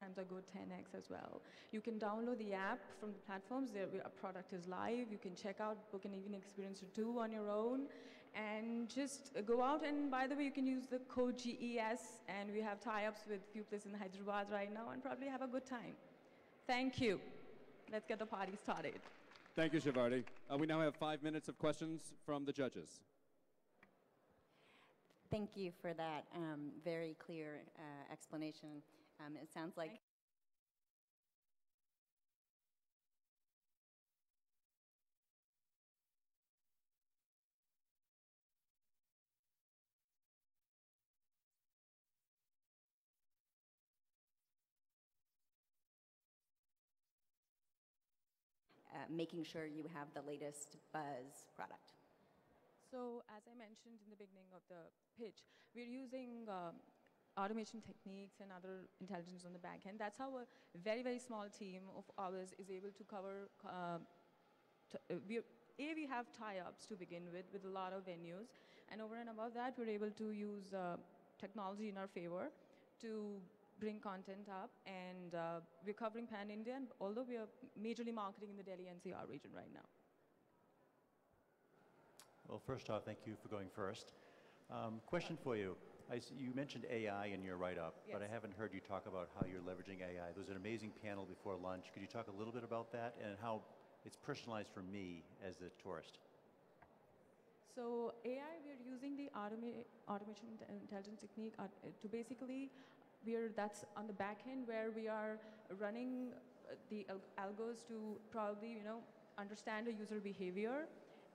sometimes a good 10x as well. You can download the app from the platforms. Our product is live. You can check out, book an evening experience or two on your own, and just go out. And by the way, you can use the code GES, and we have tie-ups with few places in Hyderabad right now, and probably have a good time. Thank you. Let's get the party started. Thank you, Shivarti. We now have 5 minutes of questions from the judges. Thank you for that very clear explanation. It sounds like making sure you have the latest buzz product. So as I mentioned in the beginning of the pitch, we're using automation techniques and other intelligence on the back end. That's how a very, very small team of ours is able to cover, we have tie-ups to begin with a lot of venues. And over and above that, we're able to use technology in our favor to bring content up. And we're covering pan-India, although we are majorly marketing in the Delhi NCR region right now. Well, first off, thank you for going first. Question for you. You mentioned AI in your write-up, yes, but I haven't heard you talk about how you're leveraging AI. There was an amazing panel before lunch. Could you talk a little bit about that and how it's personalized for me as a tourist? So AI, we're using the automation intelligence technique to basically, that's on the back end where we are running the algos to probably, understand the user behavior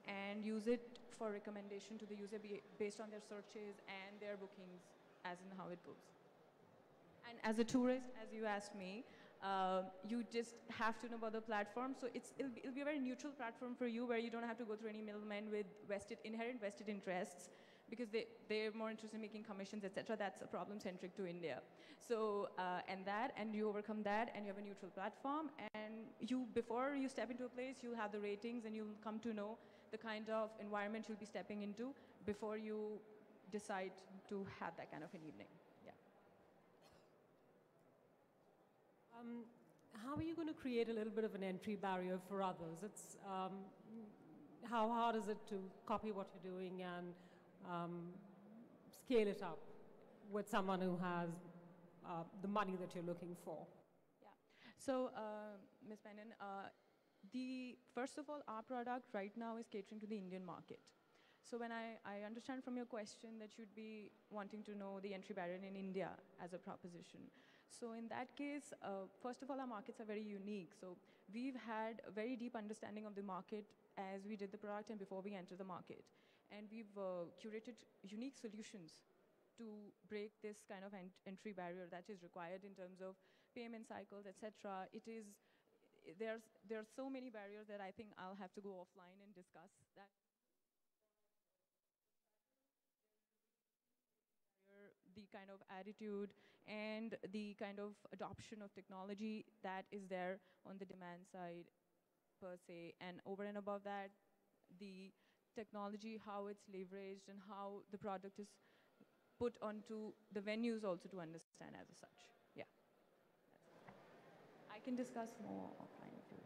and use it for recommendation to the user based on their searches and their bookings, as in how it goes. And as a tourist, as you asked me, you just have to know about the platform. So it'll be a very neutral platform for you, where you don't have to go through any middlemen with inherent vested interests, because they're more interested in making commissions, etc. That's a problem centric to India. So and you overcome that, and you have a neutral platform. And before you step into a place, you'll have the ratings, and you'll come to know the kind of environment you'll be stepping into before you decide to have that kind of an evening. Yeah. How are you going to create a little bit of an entry barrier for others? It's how hard is it to copy what you're doing and scale it up with someone who has the money that you're looking for? Yeah. So, Ms. Menon, first of all, our product right now is catering to the Indian market. So when I understand from your question that you'd be wanting to know the entry barrier in India as a proposition. So in that case, first of all, our markets are very unique. So we've had a very deep understanding of the market as we did the product and before we entered the market. And we've curated unique solutions to break this kind of entry barrier that is required in terms of payment cycles, etc. There are so many barriers that I think I'll have to go offline and discuss that. The kind of attitude and the kind of adoption of technology that is there on the demand side per se, and over and above that, the technology, how it's leveraged and how the product is put onto the venues also to understand as such. Yeah. I can discuss more offline too.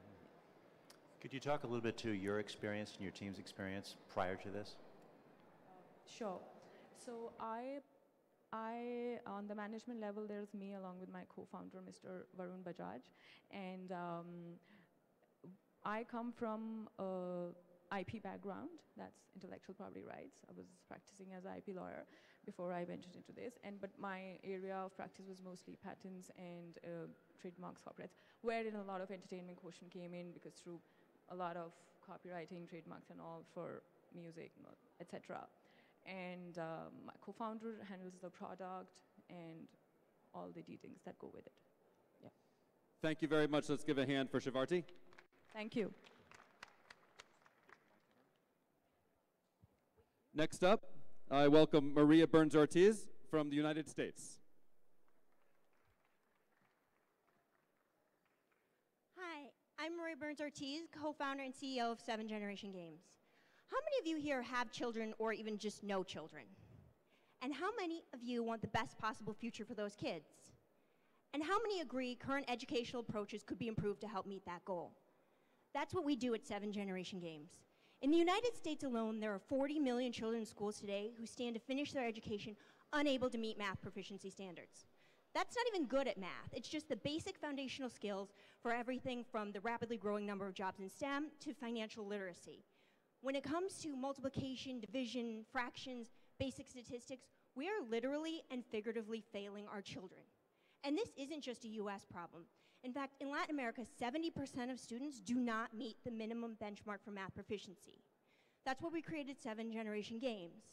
Could you talk a little bit to your experience and your team's experience prior to this? Sure. So I, on the management level, there's me along with my co-founder, Mr. Varun Bajaj. And I come from IP background, that's intellectual property rights. I was practicing as an IP lawyer before I ventured into this. But my area of practice was mostly patents and trademarks, copyrights, wherein a lot of entertainment quotient came in, because through a lot of copywriting, trademarks and all for music, etc. And my co-founder handles the product and all the details that go with it. Yeah. Thank you very much. Let's give a hand for Shivarti. Thank you. Next up, I welcome Maria Burns-Ortiz from the United States. Hi, I'm Maria Burns-Ortiz, co-founder and CEO of 7 Generation Games. How many of you here have children or even just know children? And how many of you want the best possible future for those kids? And how many agree current educational approaches could be improved to help meet that goal? That's what we do at 7 Generation Games. In the United States alone, there are 40 million children in schools today who stand to finish their education unable to meet math proficiency standards. That's not even good at math. It's just the basic foundational skills for everything from the rapidly growing number of jobs in STEM to financial literacy. When it comes to multiplication, division, fractions, basic statistics, we are literally and figuratively failing our children. And this isn't just a US problem. In fact, in Latin America, 70% of students do not meet the minimum benchmark for math proficiency. That's why we created 7 Generation Games.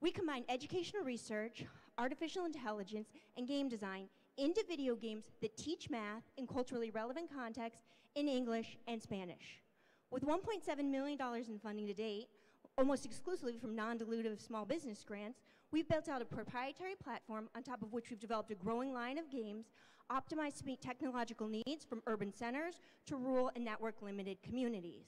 We combine educational research, artificial intelligence, and game design into video games that teach math in culturally relevant contexts in English and Spanish. With $1.7 million in funding to date, almost exclusively from non-dilutive small business grants, we've built out a proprietary platform on top of which we've developed a growing line of games optimized to meet technological needs from urban centers to rural and network-limited communities.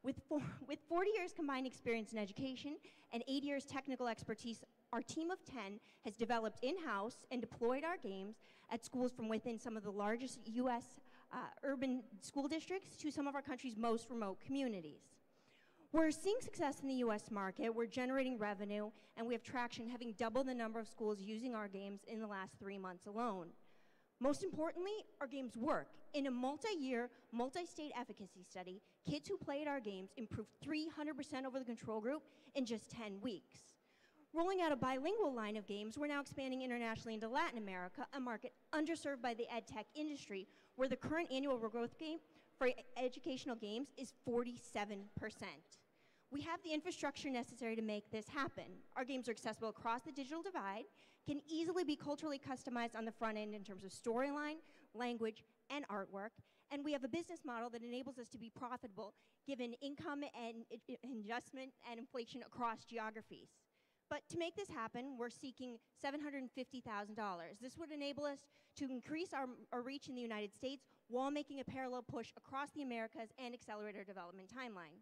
With 40 years combined experience in education and 8 years technical expertise, our team of 10 has developed in-house and deployed our games at schools from within some of the largest US urban school districts to some of our country's most remote communities. We're seeing success in the US market, we're generating revenue, and we have traction, having doubled the number of schools using our games in the last 3 months alone. Most importantly, our games work. In a multi-year, multi-state efficacy study, kids who played our games improved 300% over the control group in just 10 weeks. Rolling out a bilingual line of games, we're now expanding internationally into Latin America, a market underserved by the ed tech industry, where the current annual growth rate for educational games is 47%. We have the infrastructure necessary to make this happen. Our games are accessible across the digital divide, can easily be culturally customized on the front end in terms of storyline, language, and artwork, and we have a business model that enables us to be profitable given income and adjustment and inflation across geographies. But to make this happen, we're seeking $750,000. This would enable us to increase our reach in the United States while making a parallel push across the Americas and accelerate our development timeline.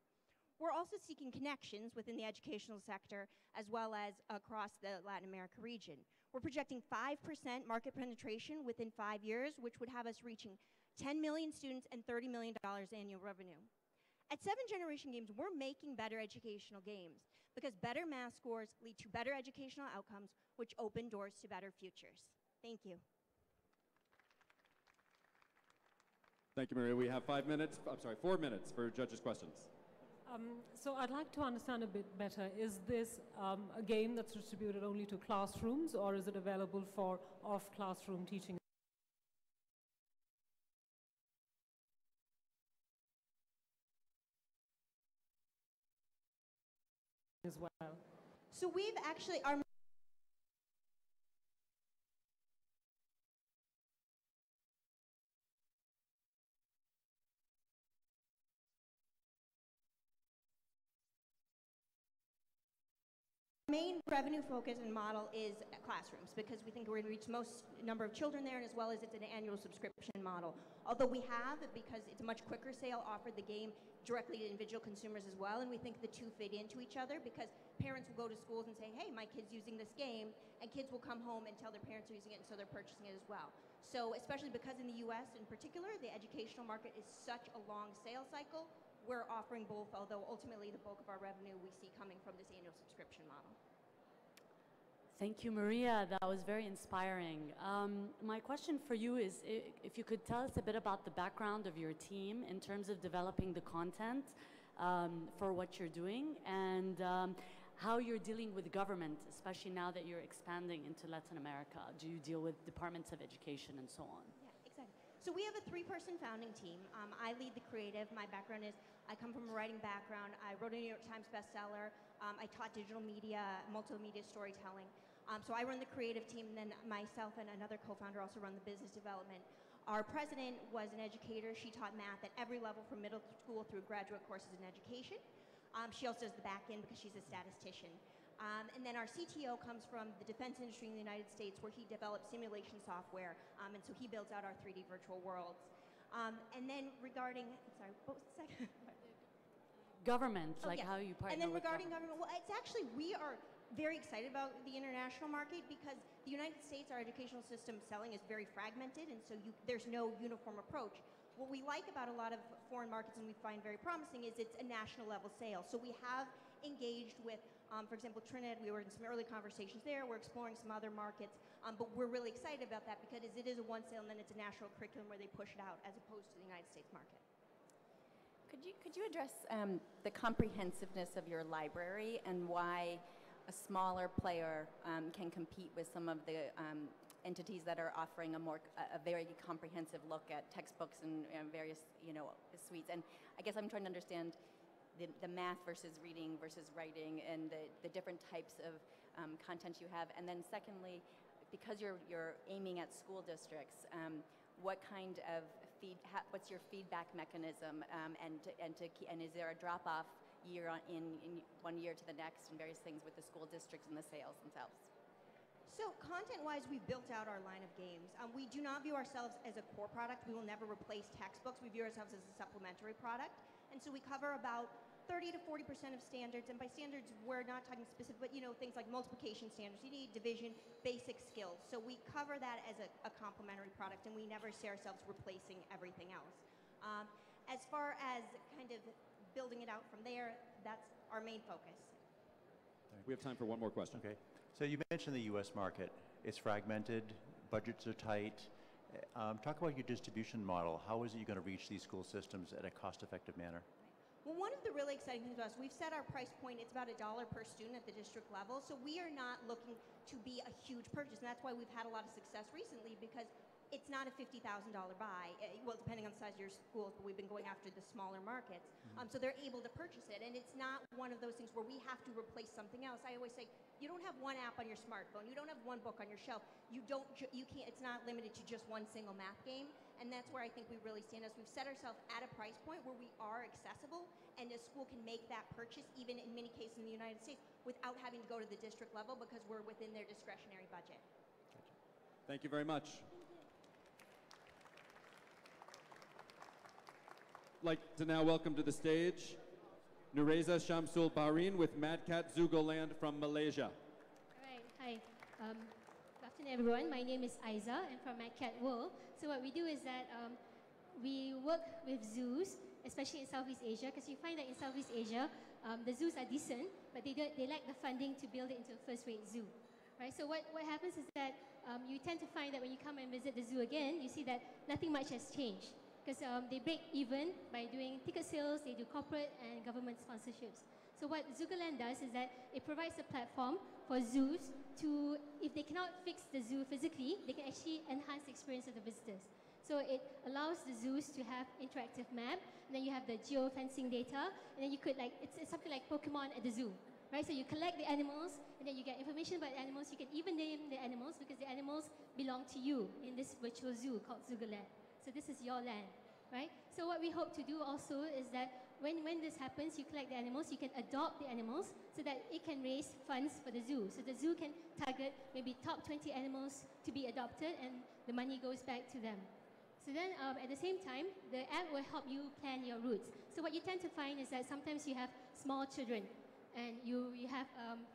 We're also seeking connections within the educational sector as well as across the Latin America region. We're projecting 5% market penetration within 5 years, which would have us reaching 10 million students and $30 million annual revenue. At 7 Generation Games, we're making better educational games because better math scores lead to better educational outcomes, which open doors to better futures. Thank you. Thank you, Maria. We have 4 minutes for judges' questions. So I'd like to understand a bit better, is this a game that's distributed only to classrooms, or is it available for off-classroom teaching as well? So we've actually, our main revenue focus and model is classrooms because we think we're going to reach most number of children there, and as well as it's an annual subscription model. Although we have, because it's a much quicker sale, offered the game directly to individual consumers as well, and we think the two fit into each other because parents will go to schools and say, hey, my kid's using this game, and kids will come home and tell their parents are using it, and so they're purchasing it as well. So especially because in the US in particular, the educational market is such a long sales cycle, we're offering both, although ultimately the bulk of our revenue we see coming from this annual subscription model. Thank you, Maria. That was very inspiring. My question for you is if you could tell us a bit about the background of your team in terms of developing the content for what you're doing, and how you're dealing with government, especially now that you're expanding into Latin America. Do you deal with departments of education and so on? Yeah, exactly. So we have a 3-person founding team. I lead the creative. My background is I come from a writing background. I wrote a New York Times bestseller. I taught digital media, multimedia storytelling. So I run the creative team, and then myself and another co-founder also run the business development. Our president was an educator. She taught math at every level from middle school through graduate courses in education. She also does the back end because she's a statistician. And then our CTO comes from the defense industry in the United States, where he developed simulation software, and so he builds out our 3D virtual worlds. And then regarding, sorry, what was the second? Government, Oh, like yes. how you partner And then with regarding government, well, it's actually, we are very excited about the international market because the United States, our educational system selling is very fragmented, and so there's no uniform approach. What we like about a lot of foreign markets and we find very promising is it's a national level sale. So we have engaged with, for example, Trinidad. We were in some early conversations there. We're exploring some other markets, but we're really excited about that because it is a one sale and then it's a national curriculum where they push it out as opposed to the United States market. Could you address the comprehensiveness of your library and why a smaller player can compete with some of the entities that are offering a very comprehensive look at textbooks and various suites? And I guess I'm trying to understand the math versus reading versus writing and the different types of content you have. And then secondly, because you're aiming at school districts, what kind of what's your feedback mechanism, and is there a drop-off in 1 year to the next and various things with the school districts and the sales themselves? So content-wise, we've built out our line of games. We do not view ourselves as a core product. We will never replace textbooks. We view ourselves as a supplementary product. And so we cover about 30 to 40% of standards. And by standards, we're not talking specific, but things like multiplication standards. You need division, basic skills. So we cover that as a complementary product, and we never see ourselves replacing everything else. As far as kind of building it out from there, that's our main focus. We have time for one more question. Okay. So you mentioned the U.S. market. It's fragmented, budgets are tight. Talk about your distribution model. How is it you're going to reach these school systems in a cost-effective manner? Well, one of the really exciting things about us, we've set our price point, it's about $1 per student at the district level, so we are not looking to be a huge purchase, and that's why we've had a lot of success recently, because it's not a $50,000 buy, well, depending on the size of your schools, but we've been going after the smaller markets, so they're able to purchase it, and it's not one of those things where we have to replace something else. I always say, you don't have one app on your smartphone, you don't have one book on your shelf, you can't, it's not limited to just one single math game, and that's where I think we really stand as we've set ourselves at a price point where we are accessible, and a school can make that purchase, even in many cases in the United States, without having to go to the district level because we're within their discretionary budget. Thank you very much. I'd like to now welcome to the stage Nureza Shamsul Bahrain with Mad Cat Zugoland from Malaysia. All right, hi. Good afternoon, everyone. My name is Aiza. I'm from Mad Cat World. So what we do is that we work with zoos, especially in Southeast Asia, because you find that in Southeast Asia, the zoos are decent, but they lack the funding to build it into a first-rate zoo. Right? So what happens is that you tend to find that when you come and visit the zoo again, you see that nothing much has changed. Because they break even by doing ticket sales, they do corporate and government sponsorships. So what Zugoland does is that it provides a platform for zoos to, if they cannot fix the zoo physically, they can actually enhance the experience of the visitors. So it allows the zoos to have interactive map, and then you have the geo-fencing data, and then you could it's something like Pokemon at the zoo, right? So you collect the animals, and then you get information about the animals. You can even name the animals because the animals belong to you in this virtual zoo called Zugoland. So this is your land, right? So what we hope to do also is that when this happens, you collect the animals, you can adopt the animals so that it can raise funds for the zoo. So the zoo can target maybe top 20 animals to be adopted, and the money goes back to them. So then at the same time, the app will help you plan your routes. So what you tend to find is that sometimes you have small children and you have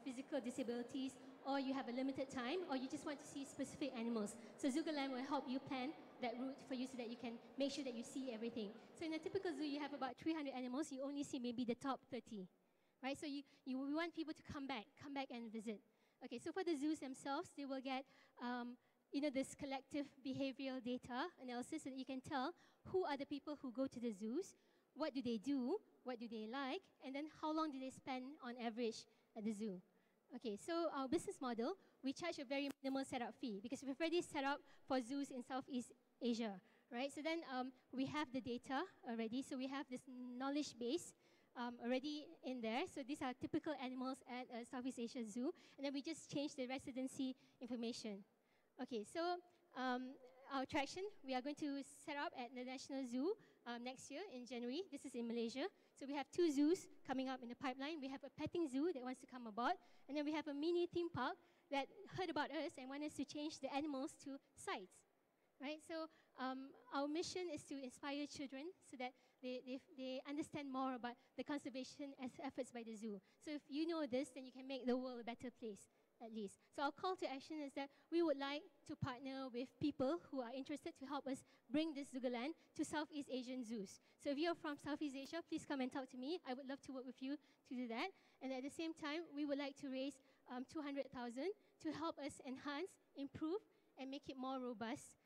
physical disabilities, or you have a limited time, or you just want to see specific animals. So Zugoland will help you plan that route for you so that you can make sure that you see everything. So in a typical zoo, you have about 300 animals. You only see maybe the top 30, right? So we want people to come back and visit. Okay, so for the zoos themselves, they will get this collective behavioral data analysis so that you can tell who are the people who go to the zoos, what do they do, what do they like, and then how long do they spend on average at the zoo. Okay, so our business model, we charge a very minimal setup fee because we've already set up for zoos in Southeast Asia, right? So then we have the data already, so we have this knowledge base already in there. So these are typical animals at a Southeast Asia zoo, and then we just change the residency information. Okay, so our attraction, we are going to set up at the National Zoo next year in January. This is in Malaysia. So we have 2 zoos coming up in the pipeline. We have a petting zoo that wants to come aboard, and then we have a mini theme park that heard about us and want us to change the animals to sights, right? So our mission is to inspire children so that they understand more about the conservation efforts by the zoo. So if you know this, then you can make the world a better place, at least. So our call to action is that we would like to partner with people who are interested to help us bring this Zugaland to Southeast Asian zoos. So if you're from Southeast Asia, please come and talk to me. I would love to work with you to do that. And at the same time, we would like to raise 200,000 to help us enhance, improve, and make it more robust,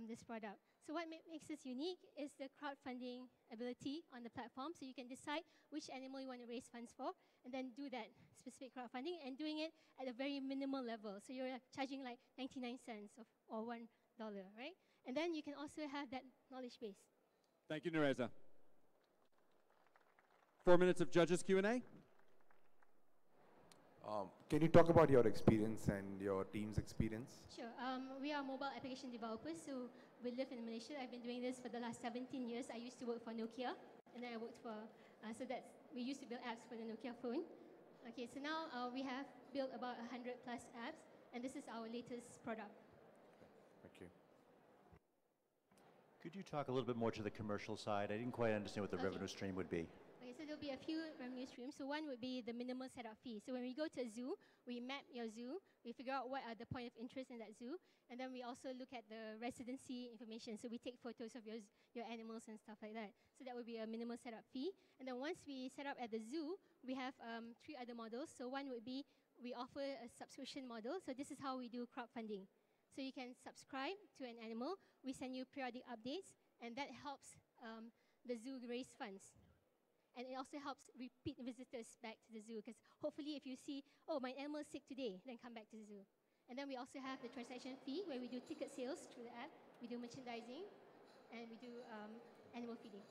this product. So what makes us unique is the crowdfunding ability on the platform. So you can decide which animal you want to raise funds for, and then do that specific crowdfunding, and doing it at a very minimal level. So you're charging like 99 cents or $1, right? And then you can also have that knowledge base. Thank you, Nereza. 4 minutes of judges Q&A. Can you talk about your experience and your team's experience? Sure. We are mobile application developers, so we live in Malaysia. I've been doing this for the last 17 years. I used to work for Nokia, and then I worked for, we used to build apps for the Nokia phone. Okay, so now we have built about 100 plus apps, and this is our latest product. Thank you. Could you talk a little bit more to the commercial side? I didn't quite understand what the revenue stream would be. Okay, so there'll be a few revenue streams. So one would be the minimal setup fee. So when we go to a zoo, we map your zoo, we figure out what are the point of interest in that zoo, and then we also look at the residency information. So we take photos of your animals and stuff like that. So that would be a minimal setup fee. And then once we set up at the zoo, we have 3 other models. So one would be we offer a subscription model. So this is how we do crowdfunding. So you can subscribe to an animal. We send you periodic updates, and that helps the zoo raise funds. And it also helps repeat visitors back to the zoo, because hopefully if you see, oh, my animal is sick today, then come back to the zoo. And then we also have the transaction fee, where we do ticket sales through the app, we do merchandising, and we do animal feeding.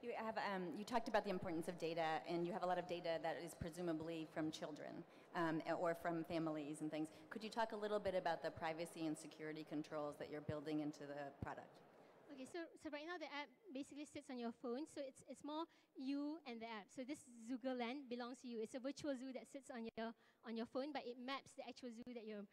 You talked about the importance of data, and you have a lot of data that is presumably from children or from families and things. Could you talk a little bit about the privacy and security controls that you're building into the product? Okay, so right now the app basically sits on your phone, so it's more you and the app. So this Zugaland belongs to you. It's a virtual zoo that sits on your phone, but it maps the actual zoo that you're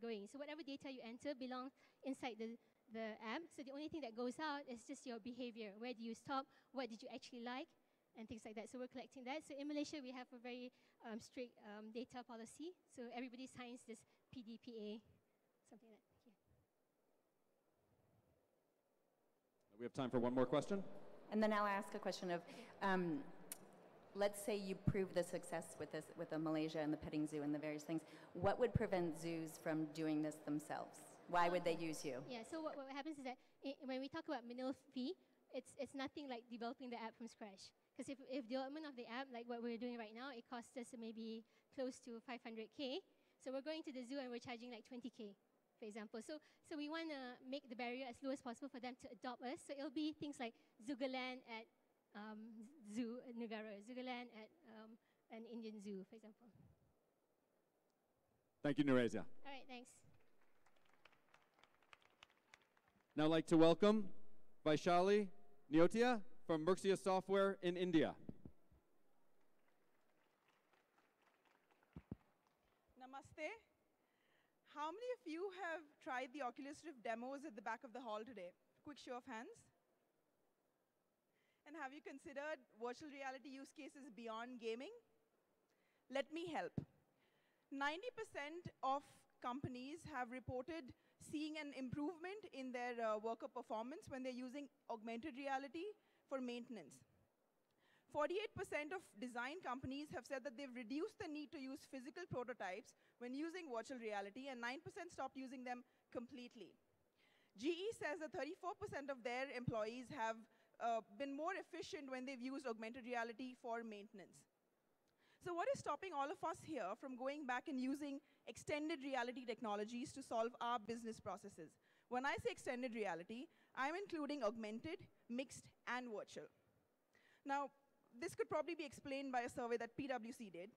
going. So whatever data you enter belongs inside the app. So the only thing that goes out is just your behavior. Where do you stop? What did you actually like? And things like that. So we're collecting that. So in Malaysia, we have a very strict data policy. So everybody signs this PDPA, something like that. We have time for one more question. And then I'll ask a question of, let's say you prove the success with the Malaysia and the petting zoo and the various things. What would prevent zoos from doing this themselves? Why would they use you? Yeah, so what happens is that when we talk about minimal fee, it's nothing like developing the app from scratch. Because if development of the app, like what we're doing right now, it costs us maybe close to 500K. So we're going to the zoo and we're charging like 20K. For example. So we want to make the barrier as low as possible for them to adopt us. So it'll be things like Zugaland at Zoo Negara, Zugaland at an Indian zoo, for example. Thank you, Nereza. All right, thanks. Now I'd like to welcome Vaishali Neotia from Murxia Software in India. Namaste. How many of you have tried the Oculus Rift demos at the back of the hall today? Quick show of hands. And have you considered virtual reality use cases beyond gaming? Let me help. 90% of companies have reported seeing an improvement in their worker performance when they're using augmented reality for maintenance. 48% of design companies have said that they've reduced the need to use physical prototypes when using virtual reality, and 9% stopped using them completely. GE says that 34% of their employees have been more efficient when they've used augmented reality for maintenance. So what is stopping all of us here from going back and using extended reality technologies to solve our business processes? When I say extended reality, I'm including augmented, mixed, and virtual. Now, this could probably be explained by a survey that PwC did.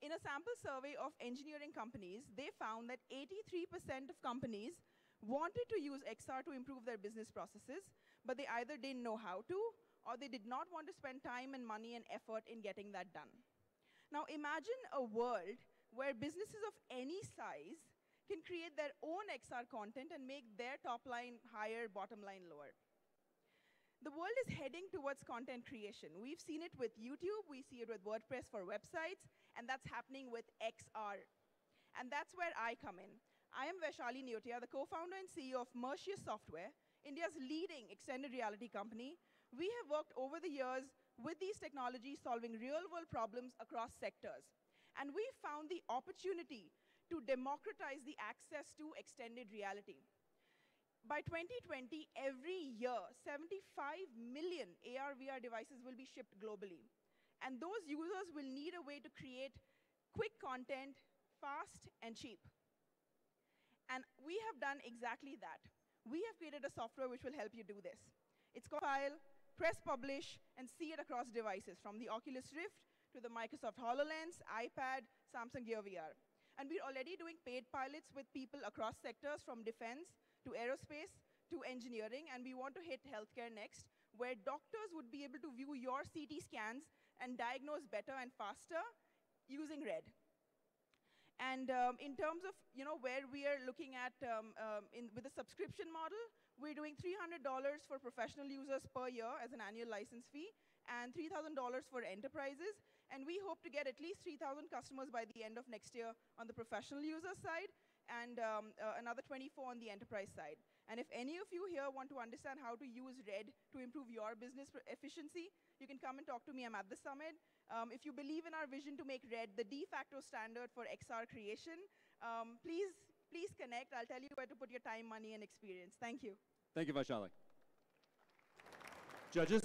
In a sample survey of engineering companies, they found that 83% of companies wanted to use XR to improve their business processes, but they either didn't know how to, or they did not want to spend time and money and effort in getting that done. Now imagine a world where businesses of any size can create their own XR content and make their top line higher, bottom line lower. The world is heading towards content creation. We've seen it with YouTube, we see it with WordPress for websites, and that's happening with XR. And that's where I come in. I am Vaishali Neotia, the co-founder and CEO of Mercius Software, India's leading extended reality company. We have worked over the years with these technologies solving real-world problems across sectors. And we found the opportunity to democratize the access to extended reality. By 2020, every year, 75 million AR/VR devices will be shipped globally. And those users will need a way to create quick content, fast and cheap. And we have done exactly that. We have created a software which will help you do this. It's called File, press publish, and see it across devices, from the Oculus Rift to the Microsoft HoloLens, iPad, Samsung Gear VR. And we're already doing paid pilots with people across sectors, from defense to aerospace to engineering, and we want to hit healthcare next, where doctors would be able to view your CT scans and diagnose better and faster using RED. And in terms of where we are looking at with a subscription model, we're doing $300 for professional users per year as an annual license fee, and $3,000 for enterprises. And we hope to get at least 3,000 customers by the end of next year on the professional user side, and another 24 on the enterprise side. And if any of you here want to understand how to use RED to improve your business efficiency, you can come and talk to me. I'm at the summit. If you believe in our vision to make RED the de facto standard for XR creation, please connect. I'll tell you where to put your time, money, and experience. Thank you. Thank you, Vaishali. Judges?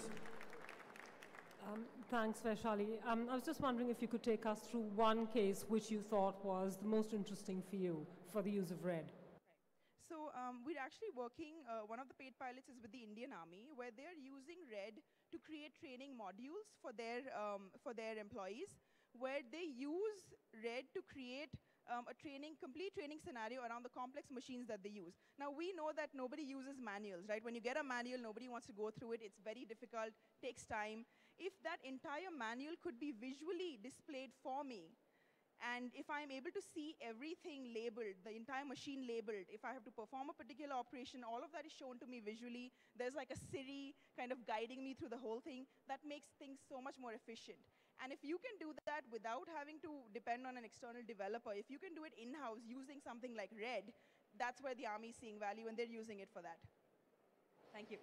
Thanks, Vaishali. I was just wondering if you could take us through one case which you thought was the most interesting for you for the use of RED. So we're actually working, one of the paid pilots is with the Indian Army, where they're using RED to create training modules for their employees, where they use RED to create a complete training scenario around the complex machines that they use. Now, we know that nobody uses manuals, right? When you get a manual, nobody wants to go through it. It's very difficult, takes time. If that entire manual could be visually displayed for me, and if I'm able to see everything labeled, the entire machine labeled, if I have to perform a particular operation, all of that is shown to me visually. There's like a Siri kind of guiding me through the whole thing. That makes things so much more efficient. And if you can do that without having to depend on an external developer, if you can do it in-house using something like RED, that's where the Army is seeing value, and they're using it for that. Thank you.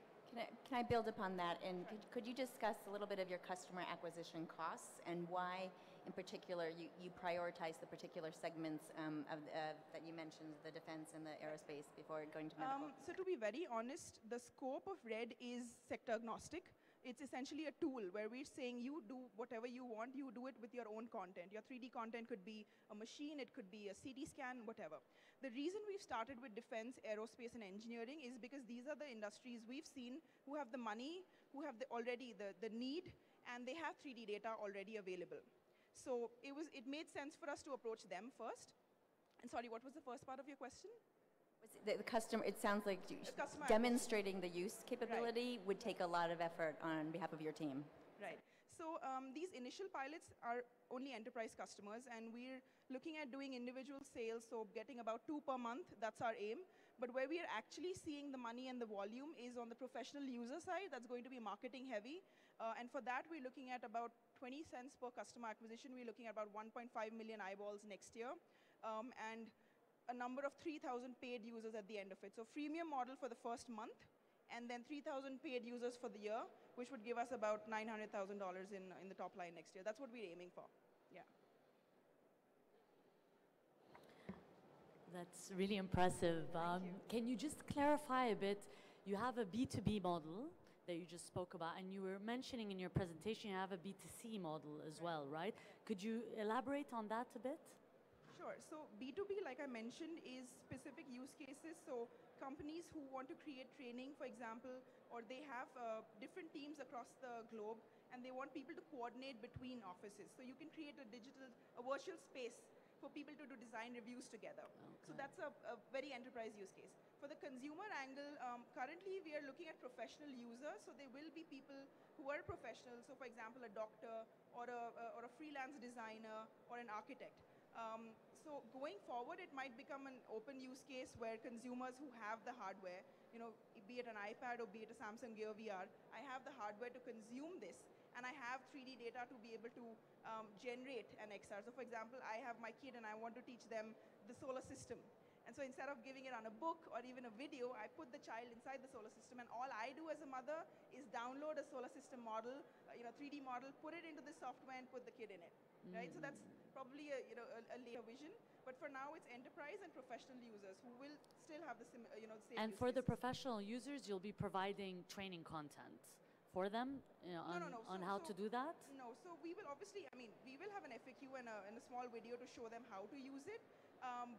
Can I build upon that? And could you discuss a little bit of your customer acquisition costs and why, in particular, you prioritize the particular segments that you mentioned, the defense and the aerospace, before going to medical? So to be very honest, the scope of RED is sector agnostic. It's essentially a tool where we're saying you do whatever you want, you do it with your own content. Your 3D content could be a machine, it could be a CT scan, whatever. The reason we've started with defense, aerospace, and engineering is because these are the industries we've seen who have the money, who have already the need, and they have 3D data already available. So it made sense for us to approach them first. And sorry, what was the first part of your question? The customer, it sounds like demonstrating the use capability would take a lot of effort on behalf of your team. Right. So these initial pilots are only enterprise customers, and we're looking at doing individual sales, so getting about 2 per month. That's our aim. But where we are actually seeing the money and the volume is on the professional user side. That's going to be marketing heavy. And for that, we're looking at about 20 cents per customer acquisition. We're looking at about 1.5 million eyeballs next year. And a number of 3,000 paid users at the end of it. So freemium model for the first month, and then 3,000 paid users for the year, which would give us about $900,000 in the top line next year. That's what we're aiming for. Yeah. That's really impressive. Can you just clarify a bit? You have a B2B model that you just spoke about, and you were mentioning in your presentation you have a B2C model as well, right? Could you elaborate on that a bit? Sure. So B2B, like I mentioned, is specific use cases. So companies who want to create training, for example, or they have different teams across the globe, and they want people to coordinate between offices. So you can create a virtual space for people to do design reviews together. Okay. So that's a very enterprise use case. For the consumer angle, currently we are looking at professional users. So there will be people who are professionals. So for example, a doctor or a freelance designer or an architect. So going forward, it might become an open use case where consumers who have the hardware, be it an iPad or be it a Samsung Gear VR, I have the hardware to consume this, and I have 3D data to be able to generate an XR. So for example, I have my kid and I want to teach them the solar system. And so instead of giving it on a book or even a video, I put the child inside the solar system, and all I do as a mother is download a solar system model, 3D model, put it into the software and put the kid in it, right? So that's probably a later vision, but for now it's enterprise and professional users who will still have the same And use for the cases. professional users, you'll be providing training content for them on how to do that? No, so we will obviously, we will have an FAQ and a small video to show them how to use it.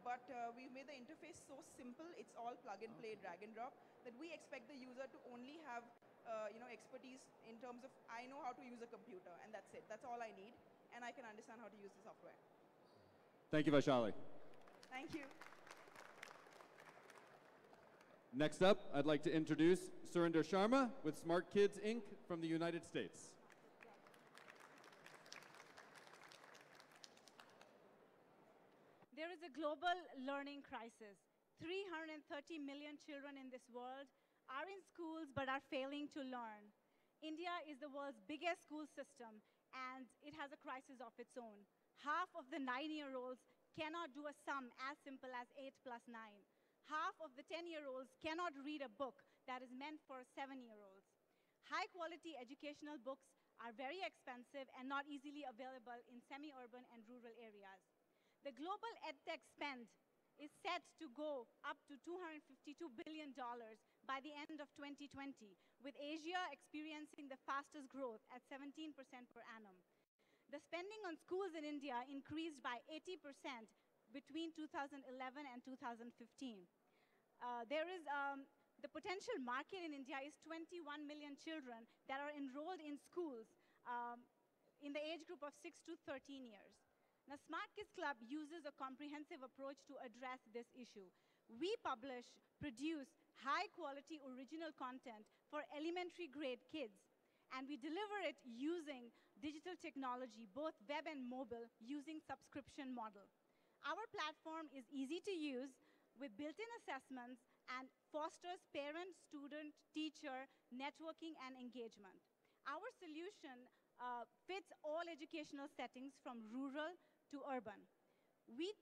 But we've made the interface so simple, it's all plug and play, drag and drop, that we expect the user to only have expertise in terms of, I know how to use a computer, and that's it. That's all I need, and I can understand how to use the software. Thank you, Vaishali. Thank you. Next up, I'd like to introduce Surinder Sharma with Smart Kids Inc. from the United States. There is a global learning crisis. 330 million children in this world are in schools but are failing to learn. India is the world's biggest school system, and it has a crisis of its own. Half of the 9-year-olds cannot do a sum as simple as 8 plus 9. Half of the 10-year-olds cannot read a book that is meant for 7-year-olds. High-quality educational books are very expensive and not easily available in semi-urban and rural areas. The global edtech spend is set to go up to $252 billion by the end of 2020, with Asia experiencing the fastest growth at 17% per annum. The spending on schools in India increased by 80% between 2011 and 2015. The potential market in India is 21 million children that are enrolled in schools in the age group of 6 to 13 years. Now, Smart Kids Club uses a comprehensive approach to address this issue. We produce high-quality original content for elementary-grade kids, and we deliver it using digital technology, both web and mobile, using subscription model. Our platform is easy to use with built-in assessments and fosters parent, student, teacher, networking, and engagement. Our solution fits all educational settings from rural to urban. We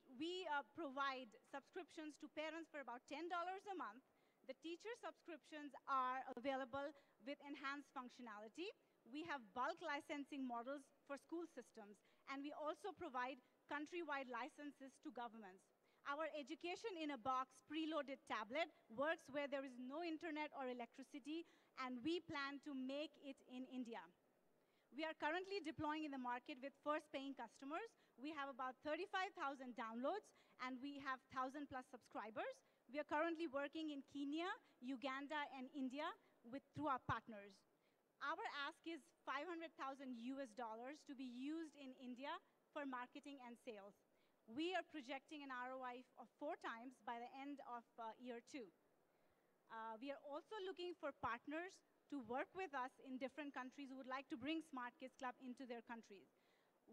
provide subscriptions to parents for about $10 a month. The teacher subscriptions are available with enhanced functionality. We have bulk licensing models for school systems, and we also provide countrywide licenses to governments. Our education in a box preloaded tablet works where there is no internet or electricity, and we plan to make it in India. We are currently deploying in the market with first paying customers. We have about 35,000 downloads, and we have 1,000 plus subscribers. We are currently working in Kenya, Uganda, and India through our partners. Our ask is $500,000 to be used in India for marketing and sales. We are projecting an ROI of 4 times by the end of year 2. We are also looking for partners to work with us in different countries who would like to bring Smart Kids Club into their countries.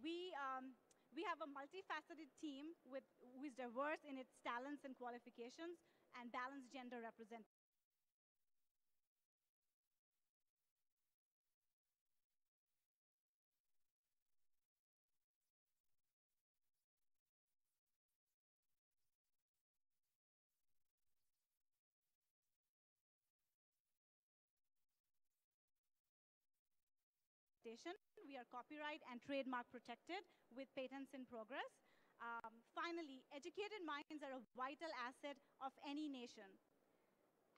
We have a multifaceted team who is diverse in its talents and qualifications and balanced gender representation. We are copyright and trademark protected with patents in progress. Finally, educated minds are a vital asset of any nation.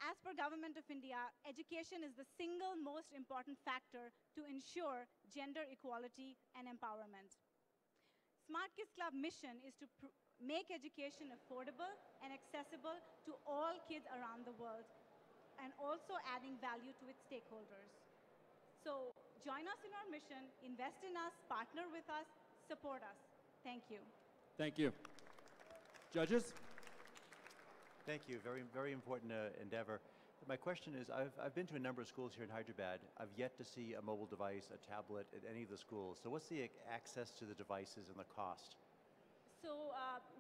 As per Government of India, education is the single most important factor to ensure gender equality and empowerment. Smart Kids Club mission is to make education affordable and accessible to all kids around the world, and also adding value to its stakeholders. So join us in our mission, invest in us, partner with us, support us. Thank you. Thank you. Judges? Thank you. Very, very important endeavor. My question is, I've been to a number of schools here in Hyderabad. I've yet to see a mobile device, a tablet at any of the schools. So what's the access to the devices and the cost? So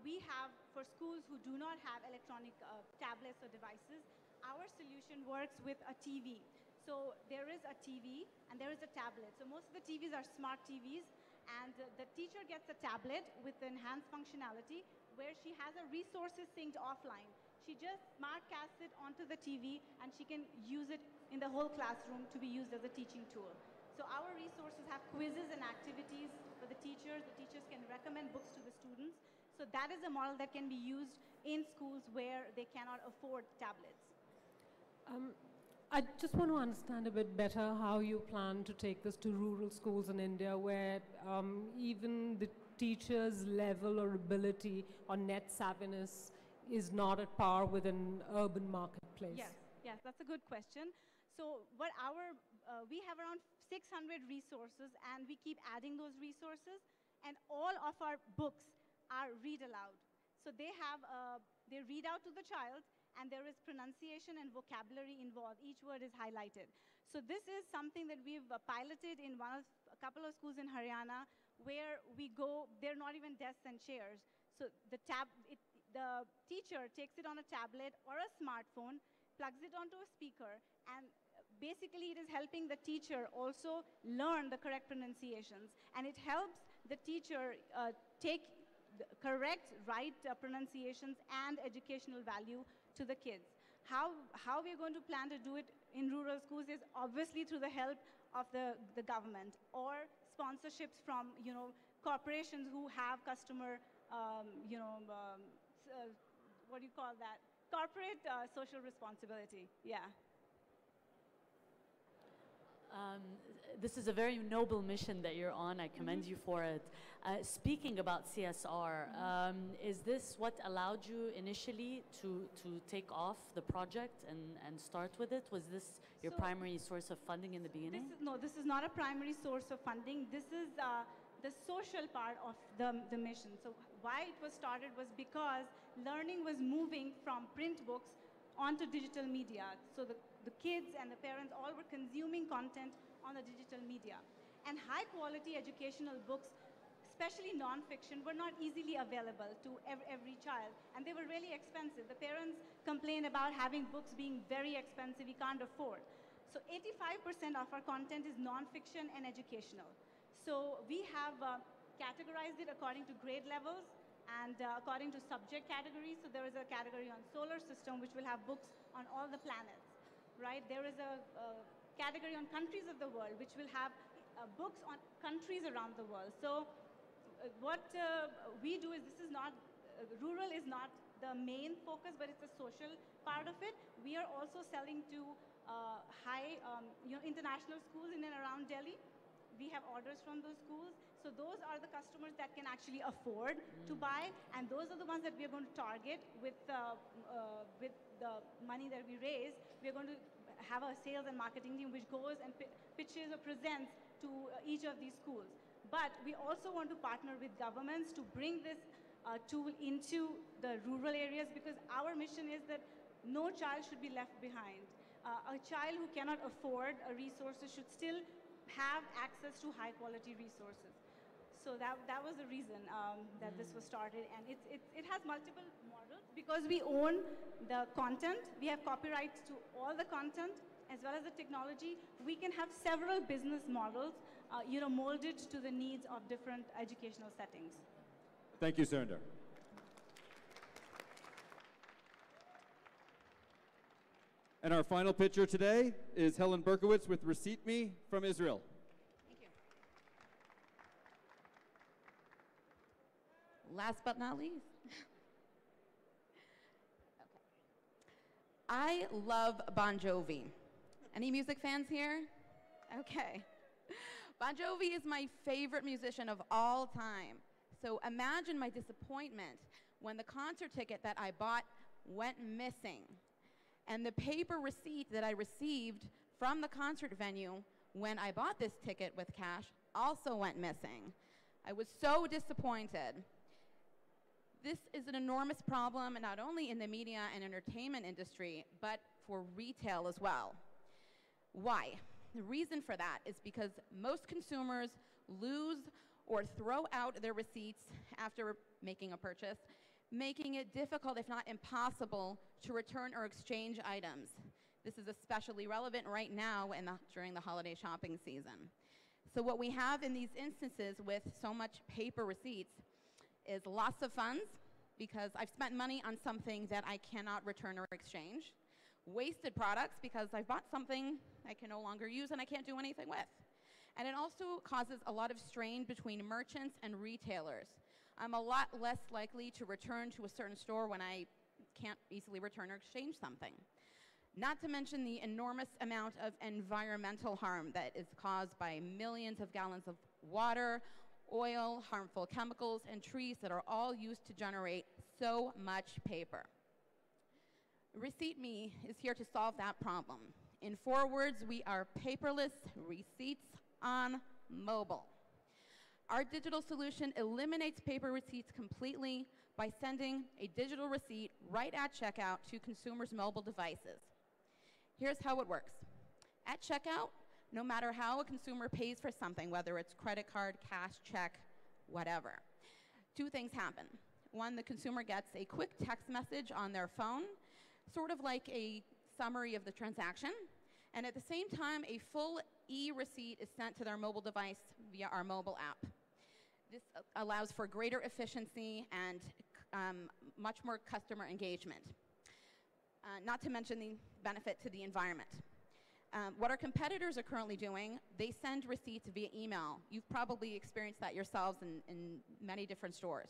we have, for schools who do not have electronic tablets or devices, our solution works with a TV. So there is a TV and there is a tablet. So most of the TVs are smart TVs, and the teacher gets a tablet with enhanced functionality where she has a resources synced offline. She just smartcasts it onto the TV and she can use it in the whole classroom to be used as a teaching tool. So our resources have quizzes and activities for the teachers. The teachers can recommend books to the students. So that is a model that can be used in schools where they cannot afford tablets. I just want to understand a bit better how you plan to take this to rural schools in India, where even the teachers' level or ability or net savviness is not at par with an urban marketplace. Yes, that's a good question. So we have around 600 resources, and we keep adding those resources, and all of our books are read aloud. So they read out to the child, and there is pronunciation and vocabulary involved. Each word is highlighted. So this is something that we've piloted in a couple of schools in Haryana, where we go, they're not even desks and chairs. So the teacher takes it on a tablet or a smartphone, plugs it onto a speaker, and basically it is helping the teacher also learn the correct pronunciations. And it helps the teacher take the correct, right pronunciations and educational value to the kids. How we're going to plan to do it in rural schools is obviously through the help of the government or sponsorships from corporations who have customer, what do you call that? Corporate social responsibility, yeah. This is a very noble mission that you're on. I commend you for it. Speaking about CSR, is this what allowed you initially to take off the project and start with it? Was this your primary source of funding in the beginning? This is not a primary source of funding. This is the social part of the mission. So why it was started was because learning was moving from print books onto digital media. So the kids and the parents all were consuming content on the digital media. And high quality educational books, especially non-fiction, were not easily available to every child. And they were really expensive. The parents complain about having books being very expensive, we can't afford. So 85% of our content is non-fiction and educational. So we have categorized it according to grade levels and according to subject categories. So there is a category on solar system, which will have books on all the planets, right? There is a category on countries of the world, which will have books on countries around the world. So what we do is, this is not, rural is not the main focus, but it's a social part of it. We are also selling to high, international schools in and around Delhi. We have orders from those schools. So those are the customers that can actually afford to buy, and those are the ones that we are going to target with the money that we raise. We are going to have a sales and marketing team which goes and pitches or presents to each of these schools. But we also want to partner with governments to bring this tool into the rural areas, because our mission is that no child should be left behind. A child who cannot afford resources should still have access to high quality resources. So that was the reason that this was started, and it has multiple models. Because we own the content, we have copyrights to all the content as well as the technology. We can have several business models, molded to the needs of different educational settings. Thank you, Surinder. And our final pitcher today is Helen Berkowitz with Receipt Me from Israel. Thank you. Last but not least. Okay. I love Bon Jovi. Any music fans here? Okay. Bon Jovi is my favorite musician of all time. So imagine my disappointment when the concert ticket that I bought went missing. And the paper receipt that I received from the concert venue when I bought this ticket with cash also went missing. I was so disappointed. This is an enormous problem, not only in the media and entertainment industry, but for retail as well. Why? The reason for that is because most consumers lose or throw out their receipts after making a purchase, making it difficult, if not impossible, to return or exchange items. This is especially relevant right now during the holiday shopping season. So what we have in these instances with so much paper receipts is loss of funds, because I've spent money on something that I cannot return or exchange. Wasted products, because I bought something I can no longer use and I can't do anything with. And it also causes a lot of strain between merchants and retailers. I'm a lot less likely to return to a certain store when I can't easily return or exchange something. Not to mention the enormous amount of environmental harm that is caused by millions of gallons of water, oil, harmful chemicals, and trees that are all used to generate so much paper. ReceiptMe is here to solve that problem. In 4 words, we are paperless receipts on mobile. Our digital solution eliminates paper receipts completely by sending a digital receipt right at checkout to consumers' mobile devices. Here's how it works. At checkout, no matter how a consumer pays for something, whether it's credit card, cash, check, whatever, 2 things happen. 1, the consumer gets a quick text message on their phone, sort of like a summary of the transaction, and at the same time, a full e-receipt is sent to their mobile device via our mobile app. This allows for greater efficiency and much more customer engagement, not to mention the benefit to the environment. What our competitors are currently doing, they send receipts via email. You've probably experienced that yourselves in many different stores.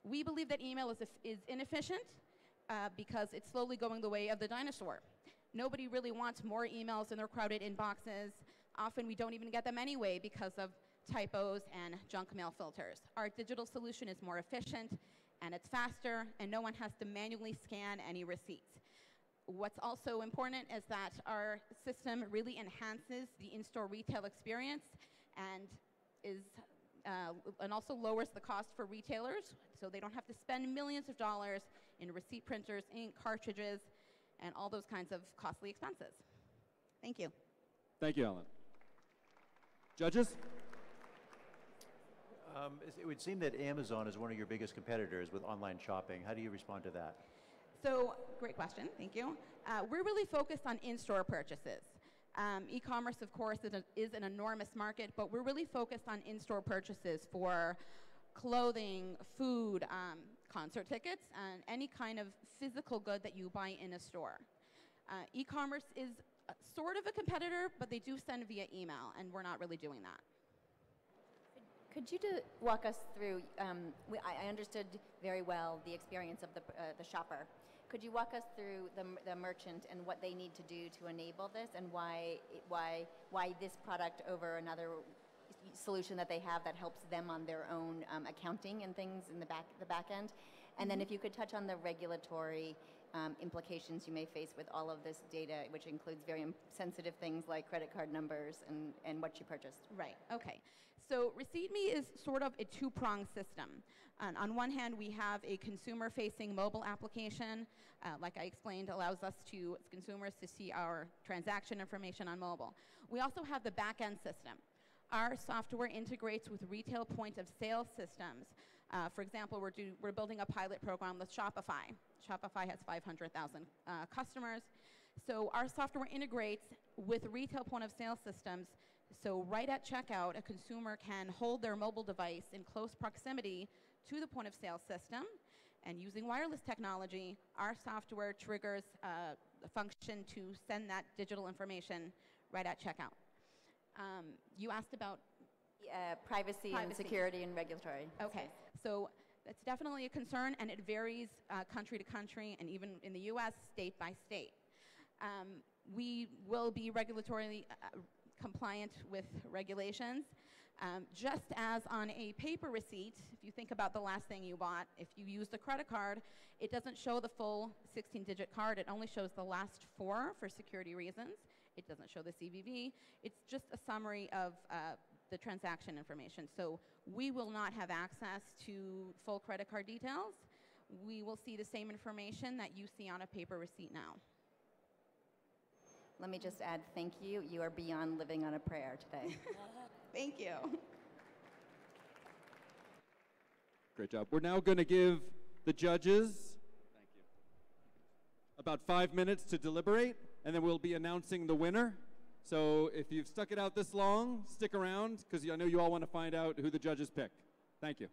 We believe that email is inefficient because it's slowly going the way of the dinosaur. Nobody really wants more emails in their crowded inboxes. Often we don't even get them anyway because of typos and junk mail filters. Our digital solution is more efficient and it's faster, and no one has to manually scan any receipts. What's also important is that our system really enhances the in-store retail experience and also lowers the cost for retailers, so they don't have to spend millions of dollars in receipt printers, ink, cartridges, and all those kinds of costly expenses. Thank you. Thank you, Ellen. Judges? It would seem that Amazon is one of your biggest competitors with online shopping. How do you respond to that? So, great question, thank you. We're really focused on in-store purchases. E-commerce, of course, is an enormous market, but we're really focused on in-store purchases for clothing, food, concert tickets, and any kind of physical good that you buy in a store. E-commerce is sort of a competitor, but they do send via email, and we're not really doing that. Could you walk us through, I understood very well the experience of the shopper. Could you walk us through the merchant and what they need to do to enable this, and why this product over another solution that they have that helps them on their own accounting and things in the back end? And then if you could touch on the regulatory implications you may face with all of this data, which includes very sensitive things like credit card numbers and what you purchased. Right, okay. So ReceiptMe is sort of a 2-pronged system. On one hand, we have a consumer-facing mobile application, like I explained, allows consumers to see our transaction information on mobile. We also have the back-end system. Our software integrates with retail point-of-sale systems. For example, we're building a pilot program with Shopify. Shopify has 500,000 customers. So our software integrates with retail point-of-sale systems. So right at checkout, a consumer can hold their mobile device in close proximity to the point-of-sale system. And using wireless technology, our software triggers a function to send that digital information right at checkout. You asked about privacy and security and regulatory. Okay, so that's definitely a concern, and it varies country to country, and even in the US, state by state. We will be regulatorily compliant with regulations. Just as on a paper receipt, if you think about the last thing you bought, if you used a credit card, it doesn't show the full 16-digit card. It only shows the last 4 for security reasons. It doesn't show the CVV. It's just a summary of the transaction information. So we will not have access to full credit card details. We will see the same information that you see on a paper receipt now. Let me just add, thank you. You are beyond living on a prayer today. Thank you. Great job. We're now going to give the judges about 5 minutes to deliberate, and then we'll be announcing the winner. So if you've stuck it out this long, stick around, because I know you all want to find out who the judges pick. Thank you.